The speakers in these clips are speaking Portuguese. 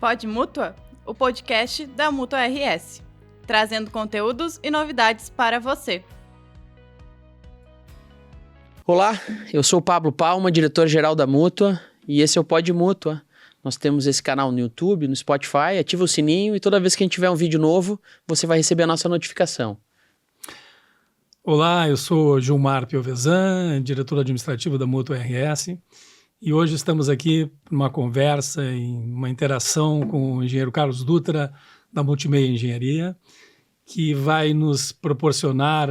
Pod Mútua, o podcast da Mútua RS, trazendo conteúdos e novidades para você. Olá, eu sou o Pablo Palma, diretor-geral da Mútua, e esse é o Pod Mútua. Nós temos esse canal no YouTube, no Spotify, ativa o sininho e toda vez que a gente tiver um vídeo novo, você vai receber a nossa notificação. Olá, eu sou Gilmar Piovesan, diretor administrativo da Mútua RS, e hoje estamos aqui para uma conversa e uma interação com o engenheiro Carlos Dutra, da Multimeia Engenharia, que vai nos proporcionar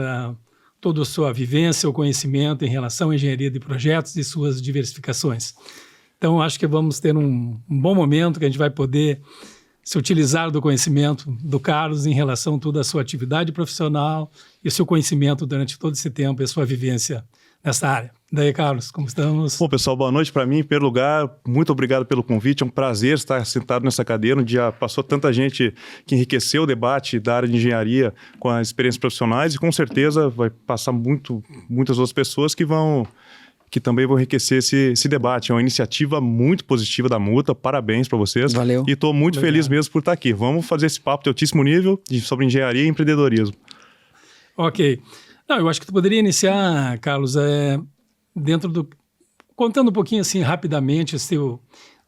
toda a sua vivência, o conhecimento em relação à engenharia de projetos e suas diversificações. Então, acho que vamos ter um bom momento que a gente vai poder se utilizar do conhecimento do Carlos em relação a toda a sua atividade profissional e o seu conhecimento durante todo esse tempo e a sua vivência nessa área. Daí, Carlos, como estamos? Bom, pessoal, boa noite para mim. Em primeiro lugar, muito obrigado pelo convite. É um prazer estar sentado nessa cadeira, onde já passou tanta gente que enriqueceu o debate da área de engenharia com as experiências profissionais e com certeza vai passar muitas outras pessoas que também vão enriquecer esse debate. É uma iniciativa muito positiva da Mútua, parabéns para vocês. Valeu. E estou muito feliz mesmo por estar aqui. Vamos fazer esse papo de altíssimo nível sobre engenharia e empreendedorismo. Ok. Não, eu acho que tu poderia iniciar, Carlos, contando um pouquinho assim rapidamente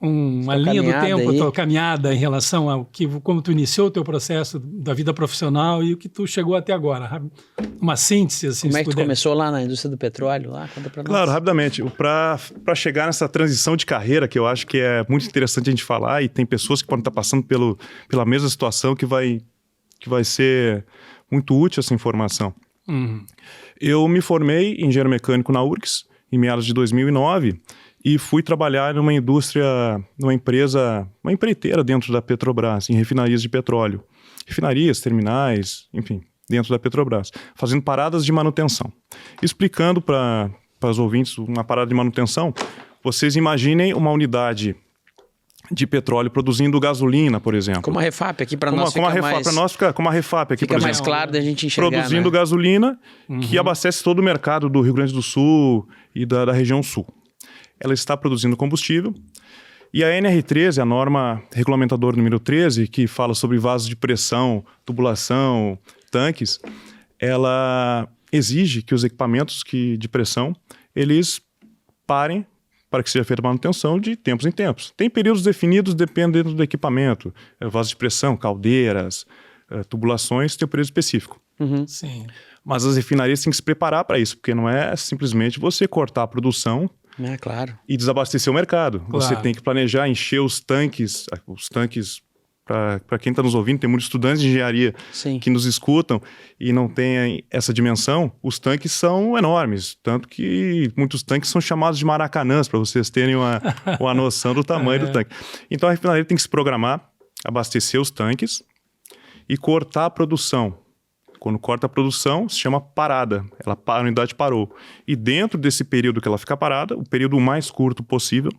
uma linha do tempo, a tua caminhada em relação ao como tu iniciou o teu processo da vida profissional e o que tu chegou até agora. Uma síntese, assim. Como é que tu começou lá na indústria do petróleo? Conta pra nós. Claro, rapidamente. Para chegar nessa transição de carreira, que eu acho que é muito interessante a gente falar, e tem pessoas que podem estar passando pela mesma situação que vai ser muito útil essa informação. Uhum. Eu me formei em engenheiro mecânico na URGS em meados de 2009 e fui trabalhar numa empreiteira dentro da Petrobras, em refinarias de petróleo. Refinarias, terminais, enfim, dentro da Petrobras, fazendo paradas de manutenção. Explicando para os ouvintes uma parada de manutenção, vocês imaginem uma unidade de petróleo produzindo gasolina, por exemplo. Como a Refap aqui para nós como a Refap aqui, fica por exemplo. mais claro da gente enxergar, produzindo gasolina que abastece todo o mercado do Rio Grande do Sul e da região sul. Ela está produzindo combustível e a NR13, a norma regulamentadora número 13, que fala sobre vasos de pressão, tubulação, tanques, ela exige que os equipamentos de pressão, eles parem para que seja feita a manutenção de tempos em tempos. Tem períodos definidos dependendo do equipamento. Vasos de pressão, caldeiras, tubulações, tem um período específico. Uhum. Sim. Mas as refinarias têm que se preparar para isso, porque não é simplesmente você cortar a produção claro. E desabastecer o mercado. Claro. Você tem que planejar, encher os tanques para quem está nos ouvindo, tem muitos estudantes de engenharia que nos escutam e não têm essa dimensão, os tanques são enormes, tanto que muitos tanques são chamados de maracanãs, para vocês terem uma noção do tamanho do tanque. Então a refinaria tem que se programar, abastecer os tanques e cortar a produção. Quando corta a produção, se chama parada. A unidade parou. E dentro desse período que ela fica parada, o período mais curto possível,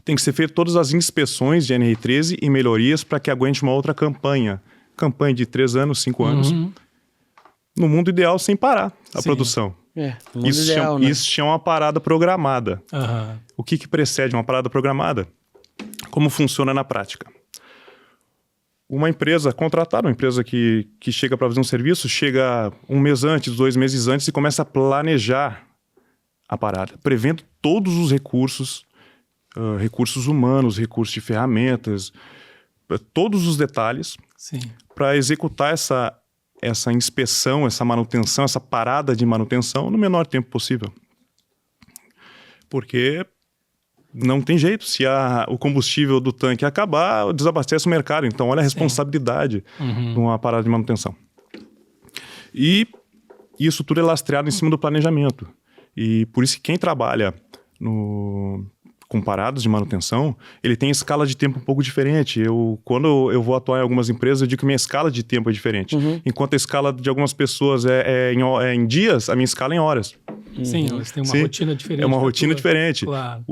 tem que ser feito todas as inspeções de NR13 e melhorias para que aguente uma outra campanha. Campanha de 3 anos, 5 anos. No mundo ideal, sem parar a produção. No mundo ideal, né? Isso chama uma parada programada. O que precede uma parada programada? Como funciona na prática? Uma empresa contratada, uma empresa que chega para fazer um serviço, chega 1 mês antes, 2 meses antes e começa a planejar a parada, prevendo todos os recursos humanos, recursos de ferramentas, todos os detalhes para executar essa inspeção, essa manutenção, essa parada de manutenção no menor tempo possível. Porque não tem jeito, se o combustível do tanque acabar, desabastece o mercado. Então, olha a responsabilidade de uma parada de manutenção. E isso tudo é lastreado em cima do planejamento. E por isso que quem trabalha com paradas de manutenção, ele tem escala de tempo um pouco diferente. Quando eu vou atuar em algumas empresas, eu digo que minha escala de tempo é diferente. Enquanto a escala de algumas pessoas é em dias, a minha escala é em horas. Sim, elas têm uma rotina diferente. É uma rotina diferente. Claro.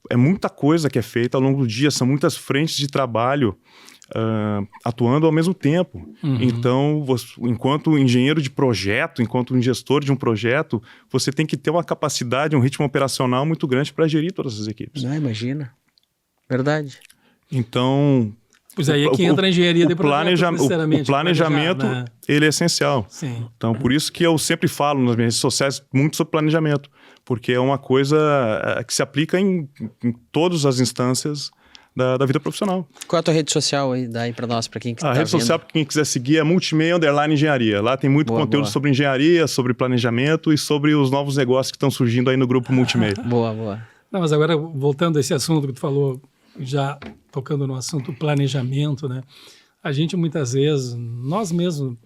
É muita coisa que é feita ao longo do dia, são muitas frentes de trabalho atuando ao mesmo tempo. Então, enquanto engenheiro de projeto, enquanto gestor de um projeto, você tem que ter uma capacidade, um ritmo operacional muito grande para gerir todas as equipes. Imagina. Verdade. Então... Pois aí é que entra a engenharia de projeto, o planejamento, né? Ele é essencial. Sim. Então, por isso que eu sempre falo nas minhas redes sociais muito sobre planejamento, porque é uma coisa que se aplica em todas as instâncias da vida profissional. Qual é a tua rede social aí? Dá aí pra nós, pra quem que tá vendo. A rede social, pra quem quiser seguir, é Multimeia_Engenharia. Lá tem muito conteúdo sobre engenharia, sobre planejamento e sobre os novos negócios que estão surgindo aí no grupo Multimeia. Boa. Não, mas agora, voltando a esse assunto que tu falou, já tocando no assunto planejamento, né? A gente muitas vezes, nós mesmos,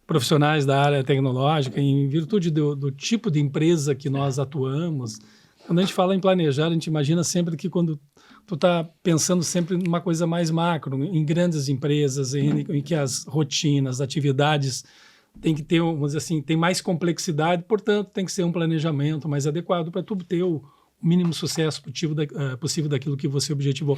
profissionais da área tecnológica, em virtude do tipo de empresa que nós atuamos, quando a gente fala em planejar, a gente imagina sempre que quando tu está pensando sempre numa coisa mais macro, em grandes empresas, em que as rotinas, atividades tem que ter, vamos dizer assim, tem mais complexidade, portanto, tem que ser um planejamento mais adequado para tu ter o mínimo sucesso possível daquilo que você objetivou.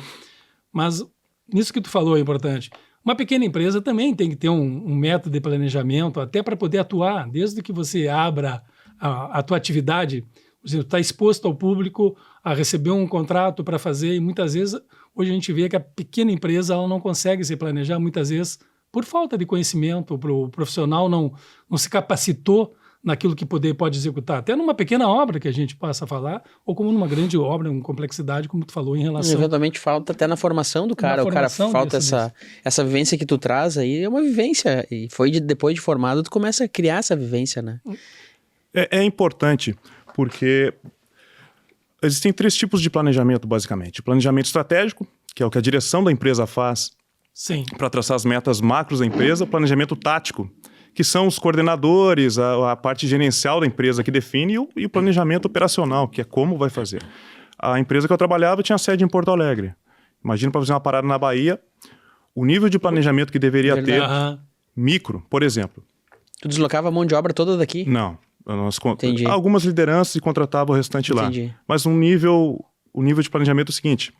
Mas nisso que tu falou é importante. Uma pequena empresa também tem que ter um método de planejamento até para poder atuar, desde que você abra a tua atividade, você está exposto ao público a receber um contrato para fazer, e muitas vezes, hoje a gente vê que a pequena empresa ela não consegue se planejar, muitas vezes por falta de conhecimento, o profissional não se capacitou naquilo que pode executar, até numa pequena obra que a gente passa a falar, ou como numa grande obra, uma complexidade, como tu falou, em relação... Eventualmente falta até na formação do cara, o cara falta essa vivência que tu traz aí, é uma vivência, e depois de formado, tu começa a criar essa vivência, né? É importante, porque existem 3 tipos de planejamento, basicamente. O planejamento estratégico, que é o que a direção da empresa faz para traçar as metas macros da empresa. O planejamento tático, que são os coordenadores, a parte gerencial da empresa que define, e o planejamento operacional, que é como vai fazer. A empresa que eu trabalhava tinha sede em Porto Alegre. Imagina para fazer uma parada na Bahia, o nível de planejamento que deveria ter, micro, por exemplo. Tu deslocava a mão de obra toda daqui? Não. Algumas lideranças e contratava o restante lá. Mas o nível de planejamento é o seguinte: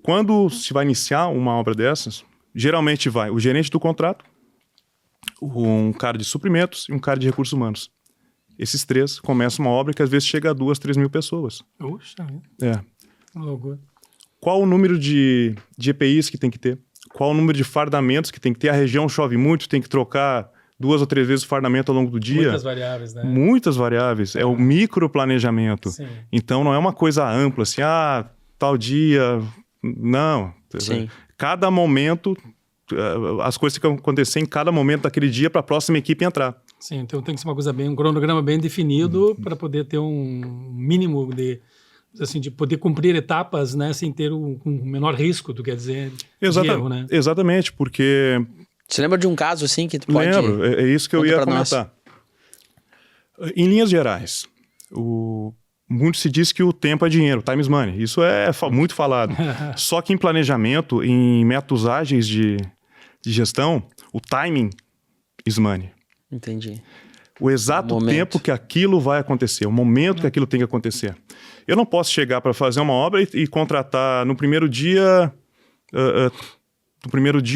quando se vai iniciar uma obra dessas, geralmente vai o gerente do contrato, um cara de suprimentos e um cara de recursos humanos. Esses 3 começam uma obra que às vezes chega a 2.000, 3.000 pessoas. Puxa, loucura. Qual o número de EPIs que tem que ter? Qual o número de fardamentos que tem que ter? A região chove muito, tem que trocar 2 ou 3 vezes o fardamento ao longo do dia. Muitas variáveis, né? Muitas variáveis. É o microplanejamento. Então não é uma coisa ampla, assim, tal dia... Não. Sim. Cada momento, as coisas têm que acontecer em cada momento daquele dia para a próxima equipe entrar. Sim, então tem que ser uma coisa um cronograma bem definido para poder ter um mínimo de poder cumprir etapas, né, sem ter um menor risco, tu quer dizer, de erro, né? Exatamente, porque... Você lembra de um caso assim que tu pode... Lembro, é isso que eu ia comentar. Em linhas gerais, muito se diz que o tempo é dinheiro, time is money. Isso é muito falado. Só que em planejamento, em métodos ágeis de gestão, o timing is money. Entendi. O exato tempo que aquilo vai acontecer, o momento que aquilo tem que acontecer. Eu não posso chegar para fazer uma obra e contratar no primeiro dia...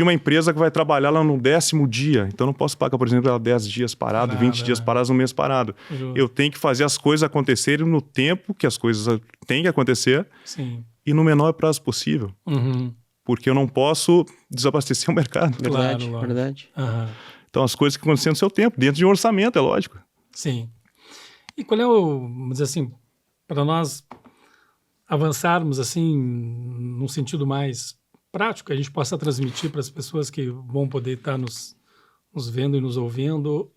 uma empresa que vai trabalhar lá no 10º dia. Então, não posso pagar, por exemplo, ela 10 dias parado, 20 dias parados, um mês parado. Eu tenho que fazer as coisas acontecerem no tempo que as coisas têm que acontecer. Sim. E no menor prazo possível. Porque eu não posso desabastecer o mercado. Verdade. Então, as coisas que acontecem no seu tempo, dentro de um orçamento, é lógico. Sim. E qual é vamos dizer assim, para nós avançarmos assim, num sentido mais prático, que a gente possa transmitir para as pessoas que vão poder estar nos vendo e nos ouvindo,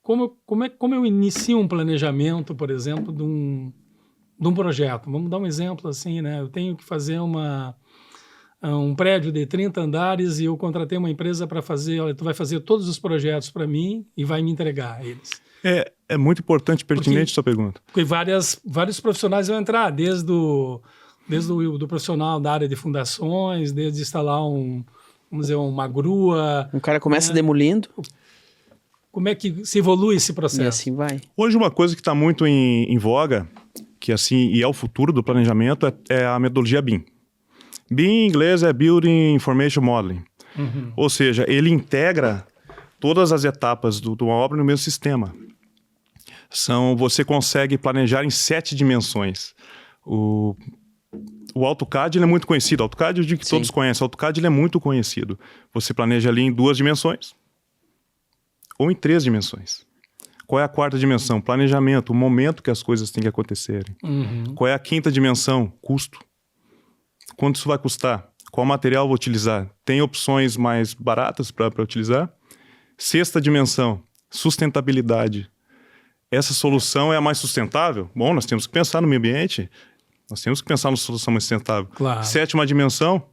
como eu inicio um planejamento, por exemplo, de um projeto. Vamos dar um exemplo assim, né? Eu tenho que fazer um prédio de 30 andares e eu contratei uma empresa para fazer, olha, tu vai fazer todos os projetos para mim e vai me entregar eles. É muito importante, pertinente sua pergunta. Porque vários profissionais vão entrar, desde o profissional da área de fundações, desde instalar vamos dizer, uma grua. Um cara começa demolindo. Como é que se evolui esse processo? E assim vai. Hoje uma coisa que está muito em voga, que assim, e é o futuro do planejamento, é a metodologia BIM. BIM em inglês é Building Information Modeling. Ou seja, ele integra todas as etapas de uma obra no mesmo sistema. Você consegue planejar em 7 dimensões. O O AutoCAD ele é muito conhecido. O AutoCAD eu digo que todos conhecem. O AutoCAD ele é muito conhecido. Você planeja ali em 2 dimensões ou em 3 dimensões. Qual é a 4ª dimensão? Planejamento, o momento que as coisas têm que acontecerem. Qual é a 5ª dimensão? Custo. Quanto isso vai custar? Qual material eu vou utilizar? Tem opções mais baratas para utilizar? 6ª dimensão, sustentabilidade. Essa solução é a mais sustentável? Bom, nós temos que pensar no meio ambiente, nós temos que pensar na solução mais sustentável. Claro. 7ª dimensão,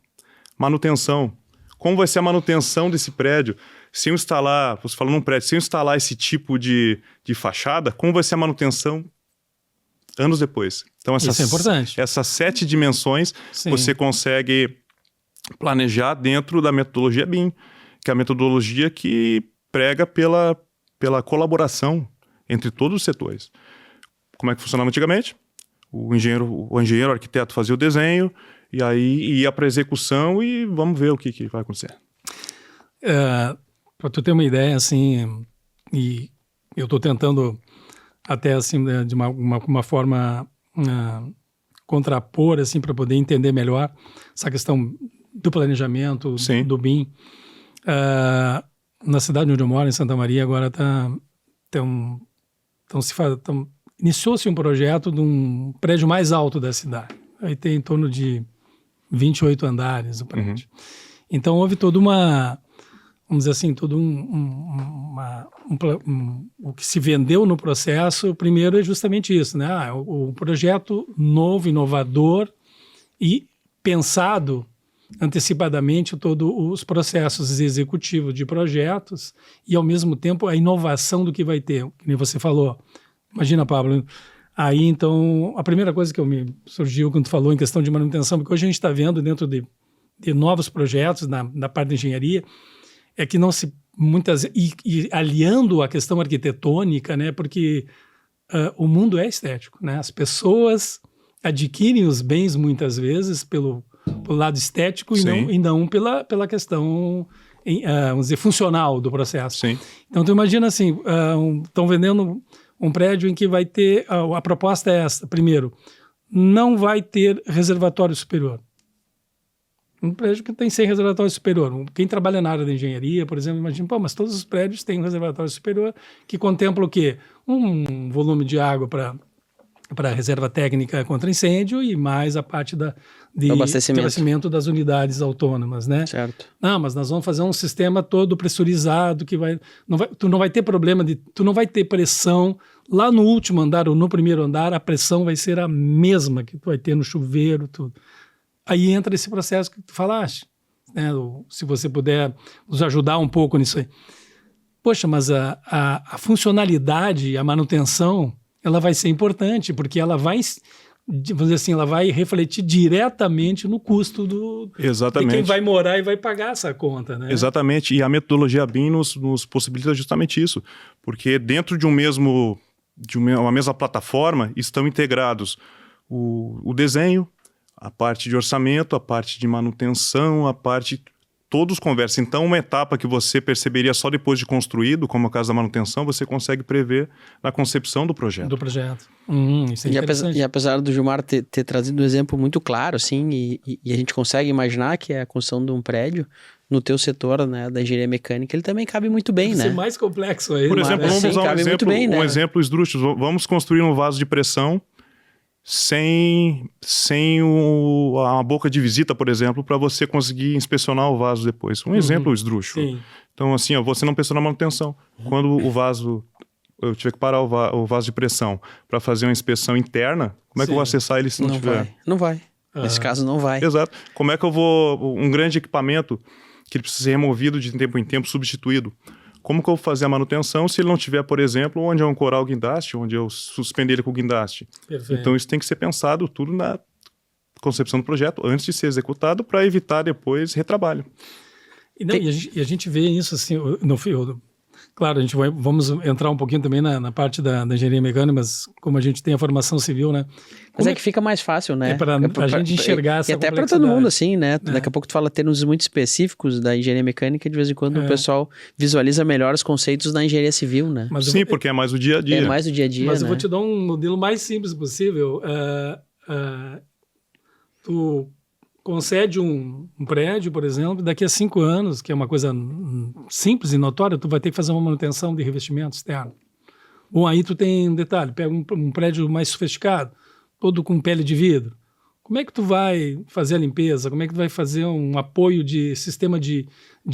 manutenção. Como vai ser a manutenção desse prédio? Se eu instalar, você falou num prédio, se eu instalar esse tipo de fachada, como vai ser a manutenção anos depois? Então, isso é importante. Essas 7 dimensões você consegue planejar dentro da metodologia BIM, que é a metodologia que prega pela colaboração entre todos os setores. Como é que funcionava antigamente? O engenheiro, o arquiteto fazia o desenho, e aí ia para a execução e vamos ver o que vai acontecer. Para tu ter uma ideia, assim, e eu estou tentando até assim de uma forma contrapor, assim, para poder entender melhor essa questão do planejamento, do BIM. Na cidade onde eu moro, em Santa Maria, agora iniciou-se um projeto de um prédio mais alto da cidade. Aí tem em torno de 28 andares o prédio. Então houve toda uma, vamos dizer assim, todo o que se vendeu no processo, primeiro é justamente isso, né? O projeto novo, inovador e pensado antecipadamente todos os processos executivos de projetos e, ao mesmo tempo, a inovação do que vai ter, que nem você falou. Imagina, Pablo, aí, então, a primeira coisa que me surgiu quando tu falou em questão de manutenção, porque hoje a gente está vendo dentro de novos projetos na parte de engenharia, é que não se e aliando a questão arquitetônica, né, porque o mundo é estético, né, as pessoas adquirem os bens muitas vezes pelo lado estético e não pela questão, vamos dizer, funcional do processo. Sim. Então, tu imagina assim, estão vendendo um prédio em que vai ter, a proposta é essa, primeiro, não vai ter reservatório superior. Um prédio que tem 100 reservatório superior. Quem trabalha na área da engenharia, por exemplo, imagina, mas todos os prédios têm um reservatório superior que contempla o quê? Um volume de água para reserva técnica contra incêndio e mais a parte de abastecimento das unidades autônomas, né? Certo. Não, mas nós vamos fazer um sistema todo pressurizado que tu não vai ter problema tu não vai ter pressão lá no último andar ou no primeiro andar, a pressão vai ser a mesma que tu vai ter no chuveiro, tudo. Aí entra esse processo que tu falaste, né? Se você puder nos ajudar um pouco nisso aí. Poxa, mas a funcionalidade, a manutenção, ela vai ser importante, porque ela vai, vamos dizer assim, ela vai refletir diretamente no custo de quem vai morar e vai pagar essa conta, né? Exatamente, e a metodologia BIM nos possibilita justamente isso, porque dentro de uma mesma plataforma estão integrados o desenho, a parte de orçamento, a parte de manutenção, todos conversam. Então, uma etapa que você perceberia só depois de construído, como é o caso da manutenção, você consegue prever na concepção do projeto. Isso é interessante. E apesar do Gilmar ter trazido um exemplo muito claro, assim, e a gente consegue imaginar que é a construção de um prédio, no teu setor, né, da engenharia mecânica, ele também cabe muito bem, né? Ser mais complexo aí. Por exemplo, vamos usar um exemplo esdrúxulo. Vamos construir um vaso de pressão sem a boca de visita, por exemplo, para você conseguir inspecionar o vaso depois. Um exemplo esdrúxulo. Sim. Então, assim, você não pensou na manutenção. Quando eu tiver que parar o vaso de pressão para fazer uma inspeção interna, como é que eu vou acessar ele se não tiver? Não vai. Nesse caso, não vai. Exato. Como é que eu vou... Um grande equipamento que ele precisa ser removido de tempo em tempo, substituído. Como que eu vou fazer a manutenção se ele não tiver, por exemplo, onde eu ancorar o guindaste, onde eu suspender ele com o guindaste? Perfeito. Então, isso tem que ser pensado tudo na concepção do projeto, antes de ser executado, para evitar depois retrabalho. E a gente vê isso assim, claro, vamos entrar um pouquinho também na parte da engenharia mecânica, mas como a gente tem a formação civil, né? Mas que fica mais fácil, né? Para a gente enxergar essa complexidade. E até para todo mundo, assim, né? Daqui a pouco tu fala termos muito específicos da engenharia mecânica, de vez em quando o pessoal visualiza melhor os conceitos da engenharia civil, né? Sim, porque é mais o dia a dia. É mais o dia a dia, Mas né? eu vou te dar um modelo mais simples possível. tu concede um prédio, por exemplo, daqui a 5 anos, que é uma coisa simples e notória, tu vai ter que fazer uma manutenção de revestimento externo. Ou aí tu tem um detalhe, pega um prédio mais sofisticado, todo com pele de vidro. Como é que tu vai fazer a limpeza? Como é que tu vai fazer um apoio de sistema de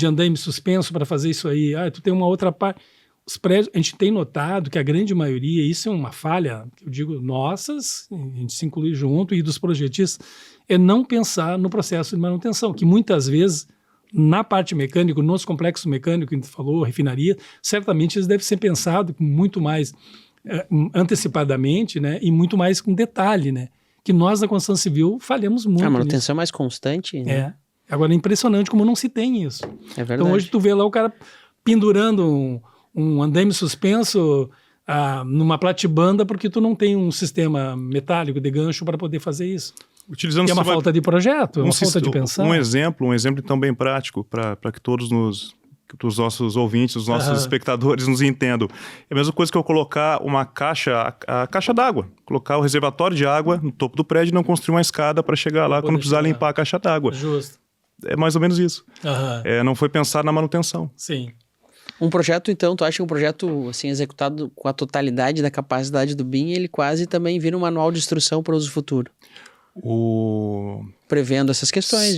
andaime suspenso para fazer isso aí? Tu tem uma outra parte. Os prédios, a gente tem notado que a grande maioria, isso é uma falha, eu digo, nossas, a gente se inclui junto, e dos projetistas, é não pensar no processo de manutenção, que muitas vezes, na parte mecânica, nos complexos mecânicos, que a gente falou, refinaria, certamente eles devem ser pensados muito mais antecipadamente, né, e muito mais com detalhe, né, que nós, na construção civil, falhamos muito. A manutenção mais constante. Né? Agora, é impressionante como não se tem isso. É verdade. Então, hoje tu vê lá o cara pendurando um andaime suspenso numa platibanda porque tu não tem um sistema metálico de gancho para poder fazer isso. Utilizando é uma falta de projeto, é uma falta de pensar. Um exemplo então bem prático para que todos os nossos ouvintes, os nossos espectadores nos entendam. É a mesma coisa que eu colocar uma caixa, a caixa d'água, colocar o reservatório de água no topo do prédio e não construir uma escada para chegar lá quando precisar limpar a caixa d'água. Justo. É mais ou menos isso. Não foi pensado na manutenção. Sim. Um projeto, então, tu acha que um projeto assim, executado com a totalidade da capacidade do BIM, ele quase também vira um manual de instrução para o uso futuro? Prevendo essas questões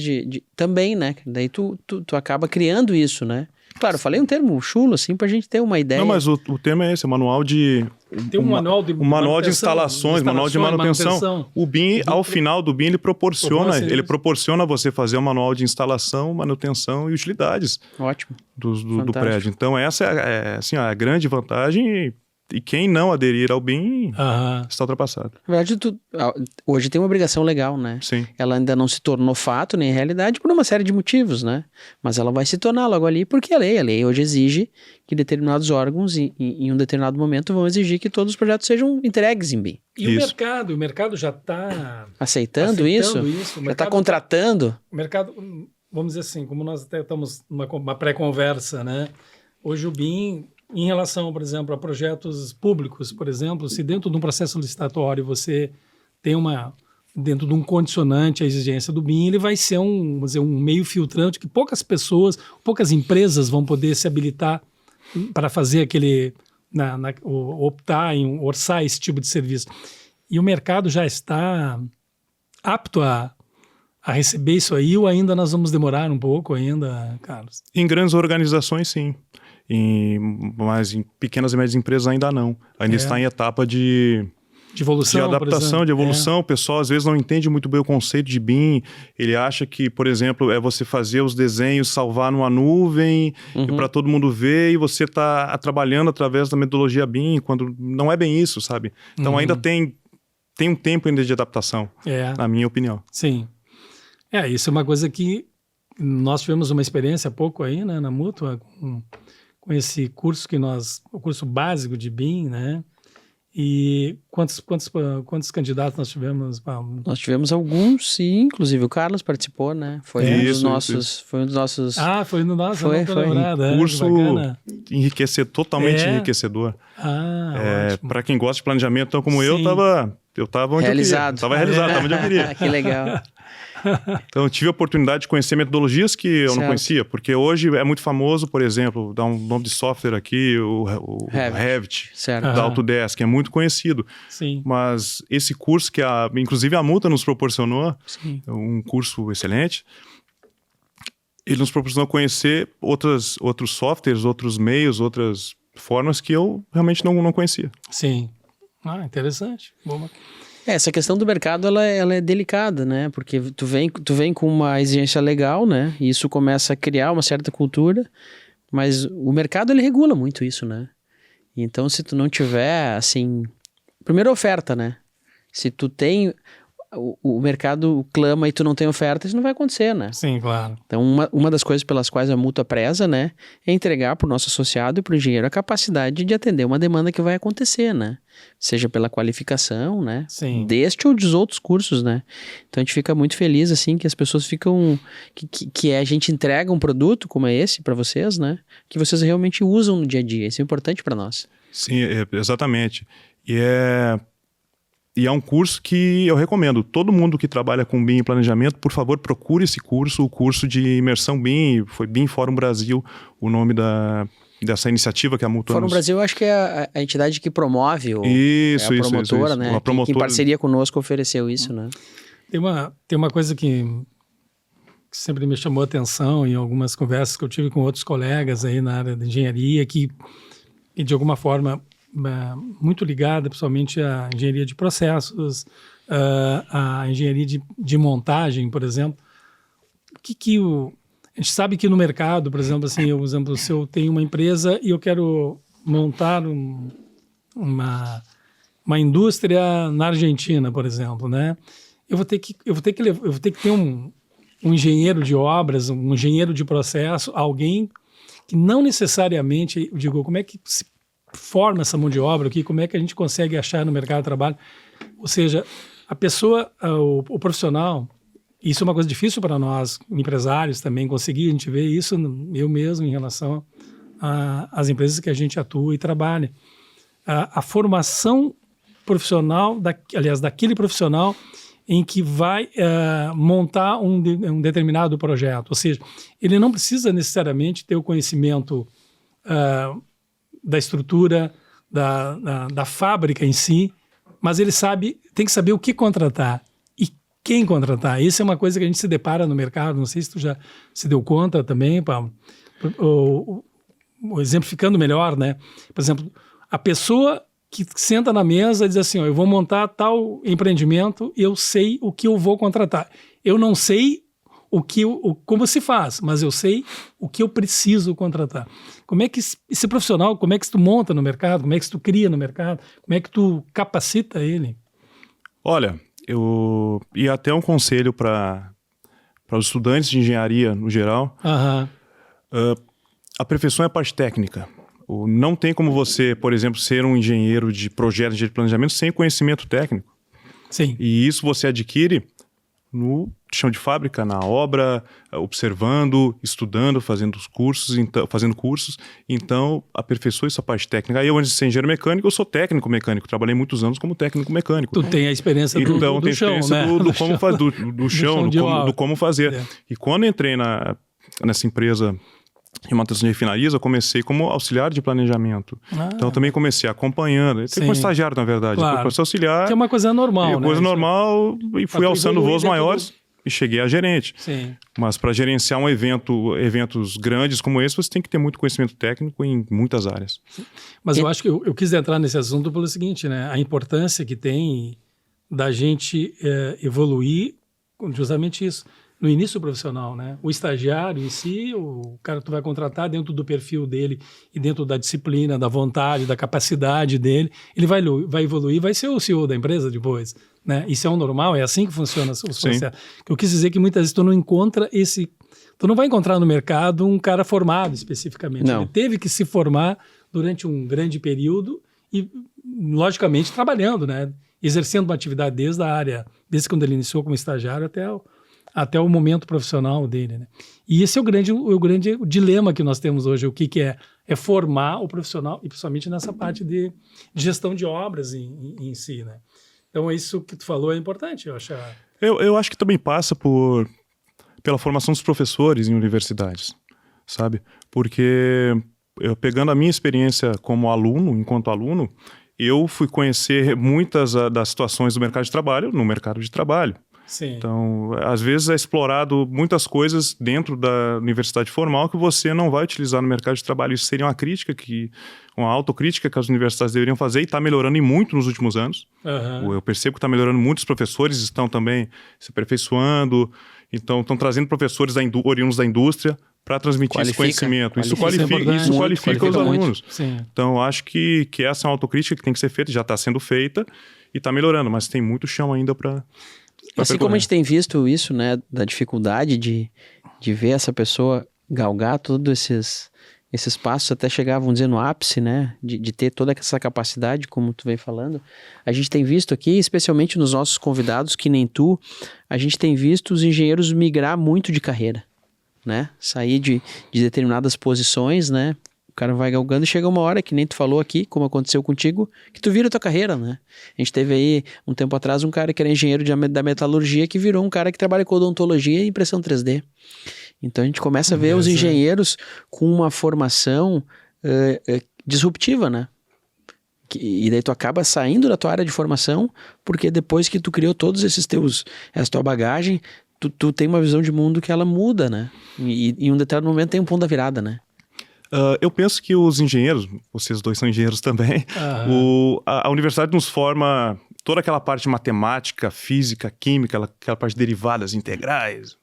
também, né? Daí tu acaba criando isso, né? Claro, eu falei um termo chulo, assim, pra gente ter uma ideia. Não, mas o termo é esse, manual de... Tem um manual de instalações, manual de manutenção. O BIM, ao final do BIM, ele proporciona você fazer um manual de instalação, manutenção e utilidades. Ótimo. Do prédio. Então, essa é assim, a grande vantagem. E quem não aderir ao BIM está ultrapassado. Na verdade, hoje tem uma obrigação legal, né? Sim. Ela ainda não se tornou fato nem realidade por uma série de motivos, né? Mas ela vai se tornar logo ali porque a lei hoje exige que determinados órgãos em um determinado momento vão exigir que todos os projetos sejam entregues em BIM. E o mercado já está aceitando isso? Já está contratando? O mercado, vamos dizer assim, como nós até estamos numa pré-conversa, né? Hoje o BIM... Em relação, por exemplo, a projetos públicos, por exemplo, se dentro de um processo licitatório você tem dentro de um condicionante a exigência do BIM, ele vai ser um meio filtrante que poucas empresas vão poder se habilitar para fazer optar em orçar esse tipo de serviço. E o mercado já está apto a receber isso aí, ou ainda nós vamos demorar um pouco ainda, Carlos? Em grandes organizações, sim. Mas em pequenas e médias empresas ainda não. Ainda está em etapa de evolução, de adaptação, de evolução. O pessoal às vezes não entende muito bem o conceito de BIM. Ele acha que, por exemplo, é você fazer os desenhos, salvar numa nuvem para todo mundo ver, e você está trabalhando através da metodologia BIM, quando não é bem isso, sabe? Então ainda tem um tempo ainda de adaptação, na minha opinião. Sim. Isso é uma coisa que nós tivemos uma experiência há pouco aí, né, na Mútua, com esse curso o curso básico de BIM, né? E quantos candidatos nós tivemos? Nós tivemos alguns, sim, inclusive o Carlos participou, né? Foi um dos nossos. Foi no nosso. Foi. Um curso totalmente enriquecedor. Para quem gosta de planejamento, então como eu estava onde realizado. Estava realizado, estava onde eu queria. Que legal. Então eu tive a oportunidade de conhecer metodologias que eu não conhecia, porque hoje é muito famoso, por exemplo, dá um nome de software aqui, o Revit, da Autodesk, é muito conhecido. Sim. Mas esse curso que inclusive a Multa nos proporcionou, um curso excelente, ele nos proporcionou conhecer outros softwares, outros meios, outras formas que eu realmente não conhecia. Sim. Interessante. Bom. Essa questão do mercado, ela é delicada, né? Porque tu vem com uma exigência legal, né? E isso começa a criar uma certa cultura, mas o mercado, ele regula muito isso, né? Então, se tu não tiver, assim... Primeiro, oferta, né? Se tu tem... O mercado clama e tu não tem oferta, isso não vai acontecer, né? Sim, claro. Então, uma das coisas pelas quais a Mútua preza, né? É entregar para o nosso associado e para o engenheiro a capacidade de atender uma demanda que vai acontecer, né? Seja pela qualificação, né? Sim. Deste ou dos outros cursos, né? Então, a gente fica muito feliz, assim, que as pessoas ficam... Que a gente entrega um produto como esse para vocês, né? Que vocês realmente usam no dia a dia. Isso é importante para nós. Sim, exatamente. E E é um curso que eu recomendo. Todo mundo que trabalha com BIM e planejamento, por favor, procure esse curso, o curso de imersão BIM. Foi BIM Fórum Brasil, o nome dessa iniciativa que a Mútua... Fórum Brasil, acho que é a entidade que promove, isso, é a promotora, isso. né? Uma promotora... Que em parceria conosco ofereceu isso, né? Tem uma coisa que sempre me chamou a atenção em algumas conversas que eu tive com outros colegas aí na área de engenharia, que de alguma forma muito ligada principalmente à engenharia de processos, à engenharia de montagem, por exemplo. A gente sabe que no mercado, por exemplo, assim, se eu tenho uma empresa e eu quero montar uma indústria na Argentina, por exemplo, né? Eu vou ter que ter um engenheiro de obras, um engenheiro de processo, alguém que não necessariamente, eu digo, como é que se forma essa mão de obra aqui, como é que a gente consegue achar no mercado de trabalho? Ou seja, a pessoa, o profissional, isso é uma coisa difícil para nós, empresários também, conseguir, a gente vê isso eu mesmo em relação às empresas que a gente atua e trabalha. A formação profissional, daquele profissional em que vai montar um determinado projeto. Ou seja, ele não precisa necessariamente ter o conhecimento da estrutura, da fábrica em si, mas ele tem que saber o que contratar e quem contratar. Isso é uma coisa que a gente se depara no mercado, não sei se tu já se deu conta também, exemplificando melhor, né? Por exemplo, a pessoa que senta na mesa e diz assim, eu vou montar tal empreendimento e eu sei o que eu vou contratar. Eu não sei como se faz, mas eu sei o que eu preciso contratar. Como é que esse profissional, como é que tu monta no mercado, como é que tu cria no mercado, como é que tu capacita ele? Olha, eu ia até um conselho para os estudantes de engenharia no geral. Aperfeiçoe a parte técnica. Não tem como você, por exemplo, ser um engenheiro de projetos de planejamento sem conhecimento técnico. Sim. E isso você adquire no chão de fábrica, na obra, observando, estudando, fazendo cursos. Então, aperfeiçoe essa parte técnica. Aí eu, antes de ser engenheiro mecânico, eu sou técnico mecânico. Trabalhei muitos anos como técnico mecânico. Tu tem a experiência do chão, né? Do como fazer. É. E quando entrei nessa empresa de manutenção de refinarias, eu comecei como auxiliar de planejamento. Então, eu também comecei acompanhando. Como estagiário, na verdade. Claro. Depois para auxiliar. Que é uma coisa normal, né? Coisa normal, e fui alçando voos maiores e cheguei a gerente. Sim. Mas para gerenciar eventos grandes como esse, você tem que ter muito conhecimento técnico em muitas áreas. Mas eu acho que eu quis entrar nesse assunto pelo seguinte, né? A importância que tem da gente evoluir justamente isso. No início profissional, né? O estagiário em si, o cara que tu vai contratar dentro do perfil dele e dentro da disciplina, da vontade, da capacidade dele, ele vai evoluir, vai ser o CEO da empresa depois, né? Isso é o normal, é assim que funciona os processos. Eu quis dizer que muitas vezes tu não vai encontrar no mercado um cara formado especificamente. Não. Ele teve que se formar durante um grande período e, logicamente, trabalhando, né? Exercendo uma atividade desde quando ele iniciou como estagiário até o momento profissional dele, né? E esse é o grande dilema que nós temos hoje. O que é? É formar o profissional, e principalmente nessa parte de gestão de obras em si, né? Então, isso que tu falou é importante, eu acho. Eu acho que também passa pela formação dos professores em universidades, sabe? Porque, pegando a minha experiência como aluno, enquanto aluno, eu fui conhecer muitas das situações do mercado de trabalho no mercado de trabalho. Sim. Então, às vezes é explorado muitas coisas dentro da universidade formal que você não vai utilizar no mercado de trabalho. Isso seria uma autocrítica que as universidades deveriam fazer e está melhorando e muito nos últimos anos. Eu percebo que está melhorando muito, os professores estão também se aperfeiçoando, então estão trazendo professores oriundos da indústria para transmitir esse conhecimento. Isso qualifica os alunos. Então, acho que essa é uma autocrítica que tem que ser feita, já está sendo feita e está melhorando, mas tem muito chão ainda para... Assim como a gente tem visto isso, né, da dificuldade de ver essa pessoa galgar todos esses passos até chegar, vamos dizer, no ápice, né, de ter toda essa capacidade, como tu vem falando, a gente tem visto aqui, especialmente nos nossos convidados, que nem tu, a gente tem visto os engenheiros migrar muito de carreira, né, sair de determinadas posições, né, O cara vai galgando e chega uma hora, que nem tu falou aqui, como aconteceu contigo, que tu vira a tua carreira, né? A gente teve aí, um tempo atrás, um cara que era engenheiro da metalurgia que virou um cara que trabalha com odontologia e impressão 3D. Então a gente começa a ver os engenheiros com uma formação disruptiva, né? E daí tu acaba saindo da tua área de formação, porque depois que tu criou todos essa tua bagagem, tu tem uma visão de mundo que ela muda, né? E em um determinado momento tem um ponto da virada, né? Eu penso que os engenheiros, vocês dois são engenheiros também, a universidade nos forma toda aquela parte de matemática, física, química, aquela parte de derivadas, integrais.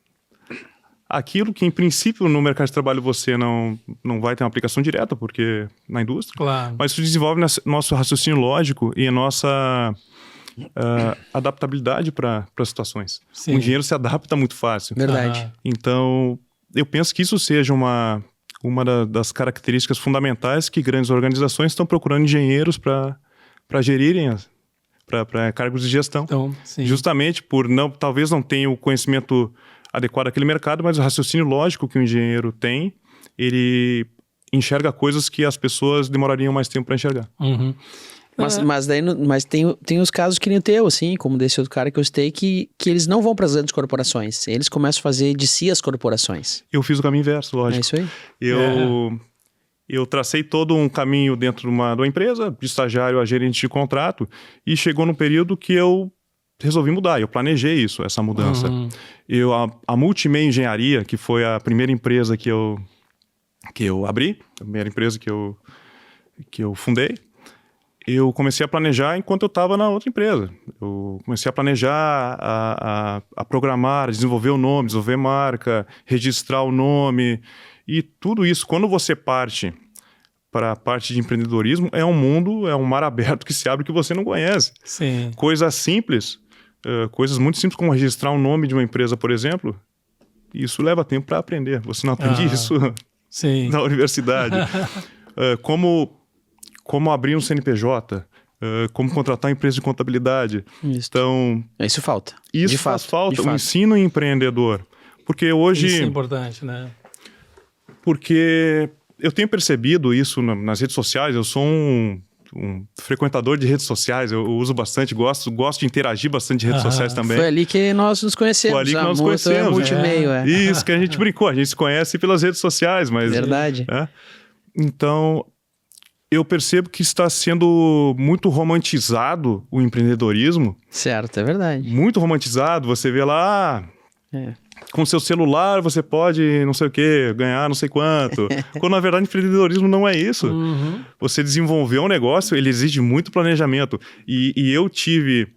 Aquilo que, em princípio, no mercado de trabalho você não vai ter uma aplicação direta, porque na indústria. Claro. Mas isso desenvolve nosso raciocínio lógico e a nossa adaptabilidade para situações. Sim. O engenheiro se adapta muito fácil. Verdade. Então, eu penso que isso seja uma das características fundamentais que grandes organizações estão procurando engenheiros para gerirem para cargos de gestão. Então, sim. Justamente por talvez não tenha o conhecimento adequado àquele mercado, mas o raciocínio lógico que o engenheiro tem, ele enxerga coisas que as pessoas demorariam mais tempo para enxergar. Uhum. Mas tem os casos que nem o teu, assim, como desse outro cara que eu citei, que eles não vão para as grandes corporações. Eles começam a fazer de si as corporações. Eu fiz o caminho inverso, lógico. É isso aí. Eu tracei todo um caminho dentro de uma empresa, de estagiário a gerente de contrato, e chegou num período que eu resolvi mudar. Eu planejei essa mudança. Uhum. A Multimeia Engenharia, que foi a primeira empresa que eu abri, a primeira empresa que eu fundei, eu comecei a planejar enquanto eu estava na outra empresa. Eu comecei a planejar, a programar, a desenvolver o nome, desenvolver marca, registrar o nome. E tudo isso, quando você parte para a parte de empreendedorismo, é um mar aberto que se abre que você não conhece. Sim. Coisas simples, coisas muito simples como registrar o nome de uma empresa, por exemplo, isso leva tempo para aprender. Você não aprende isso na universidade. Como abrir um CNPJ, como contratar uma empresa de contabilidade. Isso. Então, isso falta. Isso faz falta, o ensino empreendedor. Porque hoje... Isso é importante, né? Porque eu tenho percebido isso nas redes sociais, eu sou um frequentador de redes sociais, eu uso bastante, gosto de interagir bastante em redes sociais também. Foi ali que nós nos conhecemos. Foi ali que nós nos conhecemos. Multimeio, Isso, que a gente brincou, a gente se conhece pelas redes sociais, mas... Verdade. Então, eu percebo que está sendo muito romantizado o empreendedorismo. Certo, é verdade. Muito romantizado, você vê lá... Com seu celular você pode não sei o que, ganhar não sei quanto. Quando na verdade empreendedorismo não é isso. Uhum. Você desenvolver um negócio, ele exige muito planejamento. E eu tive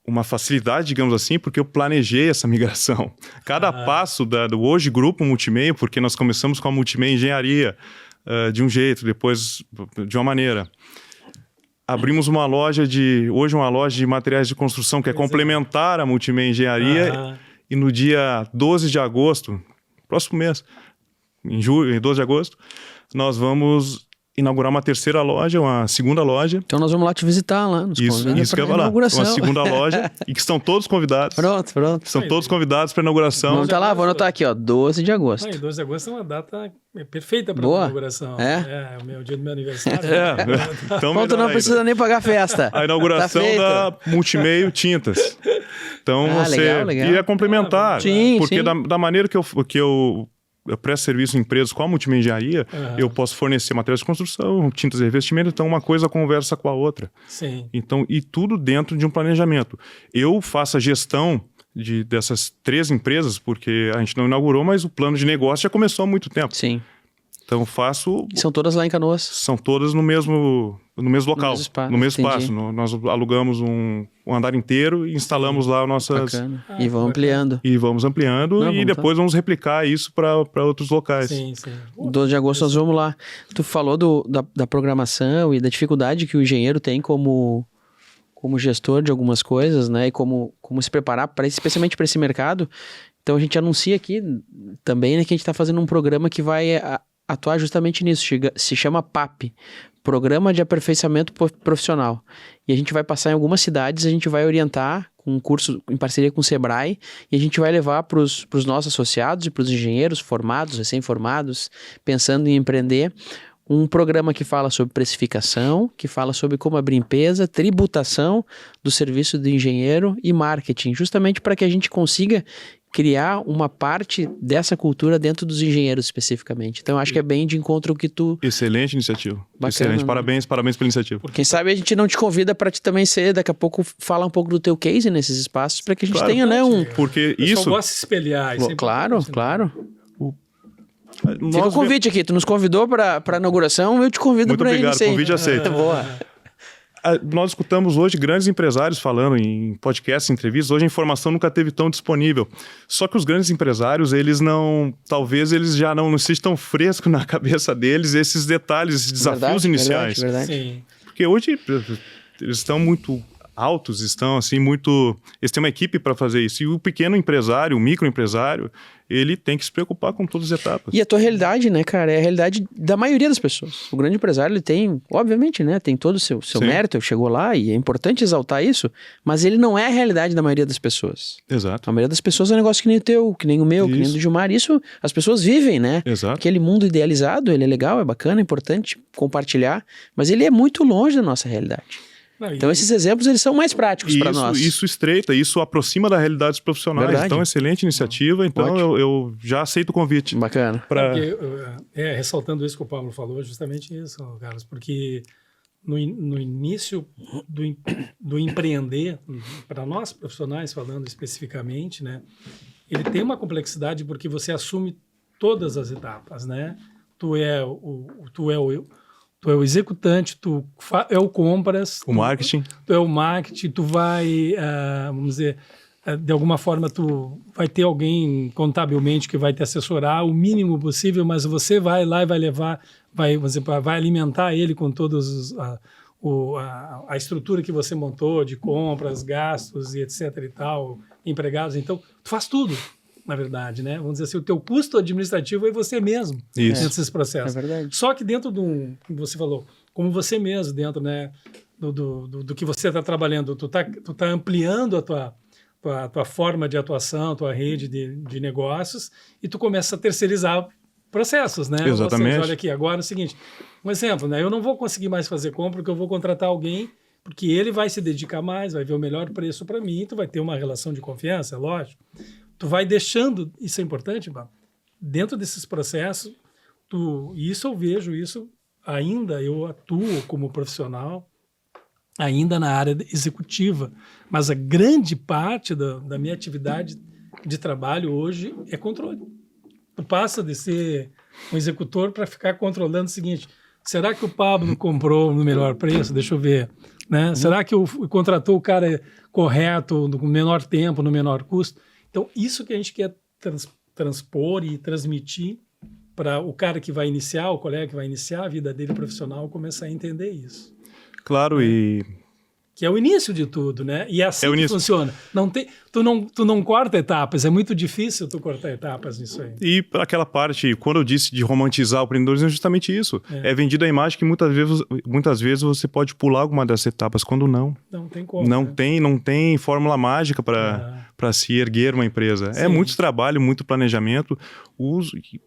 uma facilidade, digamos assim, porque eu planejei essa migração. Cada passo do hoje Grupo Multimeia, porque nós começamos com a Multimeia Engenharia de um jeito, depois de uma maneira. Abrimos uma loja de materiais de construção que é complementar a Multimeia Engenharia. E no dia 12 de agosto, próximo mês, em 12 de agosto, nós vamos inaugurar uma terceira loja, uma segunda loja. Então nós vamos lá te visitar lá. Isso que eu ia falar. Uma segunda loja e que estão todos convidados. Pronto. São todos convidados para a inauguração. Vamos estar lá, vou anotar aqui, 12 de agosto. 12 de agosto é uma data perfeita para a inauguração. É o dia do meu aniversário. Então tu não precisa nem pagar festa. A inauguração da Multimeio Tintas. Então legal. E é complementar. Porque sim. Da maneira que eu presto serviço em empresas com a Multimeia Engenharia, eu posso fornecer materiais de construção, tintas e revestimento, então uma coisa conversa com a outra. Sim. Então, e tudo dentro de um planejamento. Eu faço a gestão dessas 3 empresas, porque a gente não inaugurou, mas o plano de negócio já começou há muito tempo. Sim. Então faço... E são todas lá em Canoas? São todas no mesmo local, no mesmo espaço. Nós alugamos um andar inteiro e instalamos lá nossas... Bacana. E vamos ampliando. E vamos ampliando e depois vamos replicar isso para outros locais. Sim. 12 de agosto nós vamos lá. Tu falou da programação e da dificuldade que o engenheiro tem como gestor de algumas coisas, né? E como se preparar, especialmente para esse mercado. Então a gente anuncia aqui também, né, que a gente está fazendo um programa que vai atuar justamente nisso. Se chama PAP, Programa de Aperfeiçoamento Profissional. E a gente vai passar em algumas cidades, a gente vai orientar com um curso em parceria com o Sebrae, e a gente vai levar para os nossos associados e para os engenheiros formados, recém-formados, pensando em empreender, um programa que fala sobre precificação, que fala sobre como abrir empresa, tributação do serviço do engenheiro e marketing, justamente para que a gente consiga criar uma parte dessa cultura dentro dos engenheiros especificamente. Então, eu acho que é bem de encontro o que tu... Excelente iniciativa. Bacana, excelente. né? Parabéns pela iniciativa. Quem sabe a gente não te convida para te também ser, daqui a pouco, falar um pouco do teu case nesses espaços, para que a gente tenha, né, um... Porque isso... Eu gosto de se espelhar. Claro. Nós Fica o convite aqui, tu nos convidou para a inauguração, eu te convido para ir. Muito obrigado, convite aceito. Boa. Nós escutamos hoje grandes empresários falando em podcasts, em entrevistas. Hoje a informação nunca teve tão disponível. Só que os grandes empresários, talvez eles já não estejam tão frescos na cabeça deles esses detalhes, esses desafios iniciais. Verdade. Sim. Porque hoje eles estão muito altos, estão assim muito... Eles têm uma equipe para fazer isso. E o pequeno empresário, o microempresário, ele tem que se preocupar com todas as etapas. E a tua realidade, né, cara, é a realidade da maioria das pessoas. O grande empresário, ele tem, obviamente, né, tem todo o seu mérito, chegou lá e é importante exaltar isso, mas ele não é a realidade da maioria das pessoas. Exato. A maioria das pessoas é um negócio que nem o teu, que nem o meu, que nem o do Gilmar. Isso as pessoas vivem, né? Exato. Aquele mundo idealizado, ele é legal, é bacana, é importante compartilhar, mas ele é muito longe da nossa realidade. Então esses exemplos, eles são mais práticos para nós. Isso estreita, isso aproxima da realidade dos profissionais. Verdade. Então, excelente iniciativa. Então, eu já aceito o convite. Bacana. Ressaltando isso que o Pablo falou, justamente isso, Carlos, porque no início do empreender, para nós profissionais, falando especificamente, né, ele tem uma complexidade porque você assume todas as etapas, né? Tu é o executante, tu é o compras. O marketing. Tu é o marketing, tu vai, vamos dizer, de alguma forma tu vai ter alguém contabilmente que vai te assessorar o mínimo possível, mas você vai lá e vai levar, vai alimentar ele com todos a estrutura que você montou de compras, gastos e etc e tal, empregados. Então, tu faz tudo. Na verdade, né? Vamos dizer assim, o teu custo administrativo é você mesmo dentro desses processos. É verdade. Só que dentro como você falou, como você mesmo, dentro, né, do que você está trabalhando, tu tá ampliando a tua forma de atuação, a tua rede de negócios, e tu começa a terceirizar processos, né? Exatamente. Seja, olha aqui, agora é o seguinte, um exemplo, né? Eu não vou conseguir mais fazer compra porque eu vou contratar alguém, porque ele vai se dedicar mais, vai ver o melhor preço para mim, tu vai ter uma relação de confiança, é lógico. Tu vai deixando, isso é importante, dentro desses processos, isso eu vejo, isso ainda eu atuo como profissional, ainda na área executiva, mas a grande parte da minha atividade de trabalho hoje é controle. Tu passa de ser um executor para ficar controlando o seguinte, será que o Pablo comprou no melhor preço? Deixa eu ver. Né? Será que contratou o cara correto, no menor tempo, no menor custo? Então, isso que a gente quer transpor e transmitir para o cara que vai iniciar, o colega que vai iniciar a vida dele profissional, começar a entender isso. Claro, Que é o início de tudo, né? E é assim que funciona. Tu não corta etapas, é muito difícil tu cortar etapas nisso aí. E aquela parte, quando eu disse de romantizar o empreendedorismo, é justamente isso. É vendida a imagem que muitas vezes você pode pular alguma dessas etapas, quando não. Não tem como. Não tem fórmula mágica para se erguer uma empresa. Sim. É muito trabalho, muito planejamento.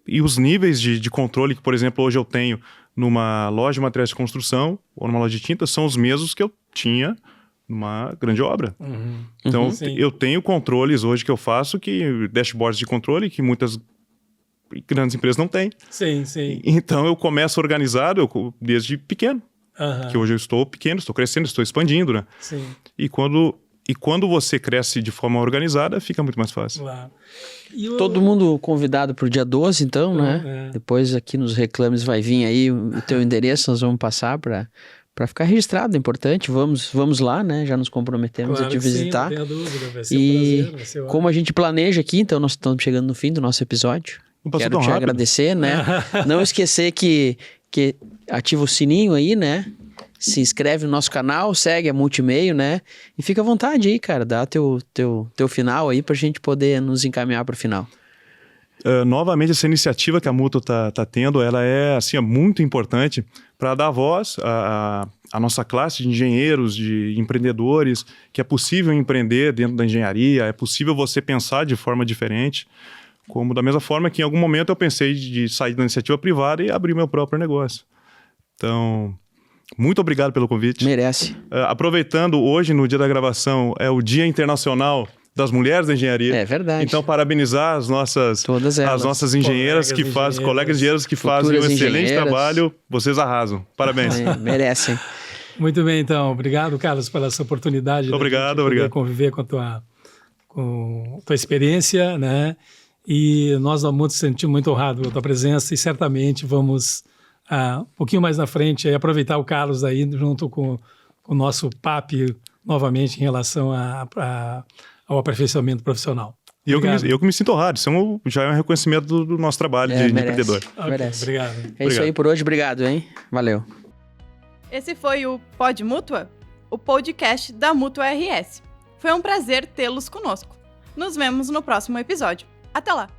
E os níveis de controle que, por exemplo, hoje eu tenho numa loja de materiais de construção ou numa loja de tintas são os mesmos que eu tinha numa grande obra. Então, eu tenho controles hoje que eu faço, dashboards de controle que muitas grandes empresas não têm. Sim. Então, eu começo organizado desde pequeno. Que hoje eu estou pequeno, estou crescendo, estou expandindo, né? Sim. E quando você cresce de forma organizada, fica muito mais fácil. Claro. Todo mundo convidado para o dia 12, então, né? Depois aqui nos reclames vai vir aí o teu endereço, nós vamos passar para ficar registrado, é importante. Vamos lá, né? Já nos comprometemos a te visitar. Sim, não tenho dúvida, vai ser um prazer. Vai ser como a gente planeja aqui, então nós estamos chegando no fim do nosso episódio. Quero te agradecer, né? Não esquecer que ativa o sininho aí, né? Se inscreve no nosso canal, segue a Multimeio, né? E fica à vontade aí, cara. Dá teu final aí pra gente poder nos encaminhar pro final. novamente, essa iniciativa que a Mútua tá tendo, ela é assim, muito importante para dar voz à nossa classe de engenheiros, de empreendedores, que é possível empreender dentro da engenharia, é possível você pensar de forma diferente, como da mesma forma que em algum momento eu pensei de sair da iniciativa privada e abrir meu próprio negócio. Então, muito obrigado pelo convite. Merece. Aproveitando, hoje, no dia da gravação, é o Dia Internacional das Mulheres da Engenharia. É verdade. Então, parabenizar as nossas engenheiras colegas engenheiros que fazem um excelente trabalho. Vocês arrasam. Parabéns. Merecem. Muito bem, então. Obrigado, Carlos, pela essa oportunidade. Obrigado. Conviver com a tua experiência, né? E nós da Mútua nos sentimos muito honrados pela tua presença e certamente vamos, um pouquinho mais na frente, aproveitar o Carlos aí junto com o nosso PAP novamente em relação ao aperfeiçoamento profissional. E eu que me sinto honrado, isso já é um reconhecimento do nosso trabalho de empreendedor. Okay, merece. Obrigado. Isso aí por hoje, obrigado, hein? Valeu. Esse foi o Pod Mútua, o podcast da Mútua RS. Foi um prazer tê-los conosco. Nos vemos no próximo episódio. Até lá!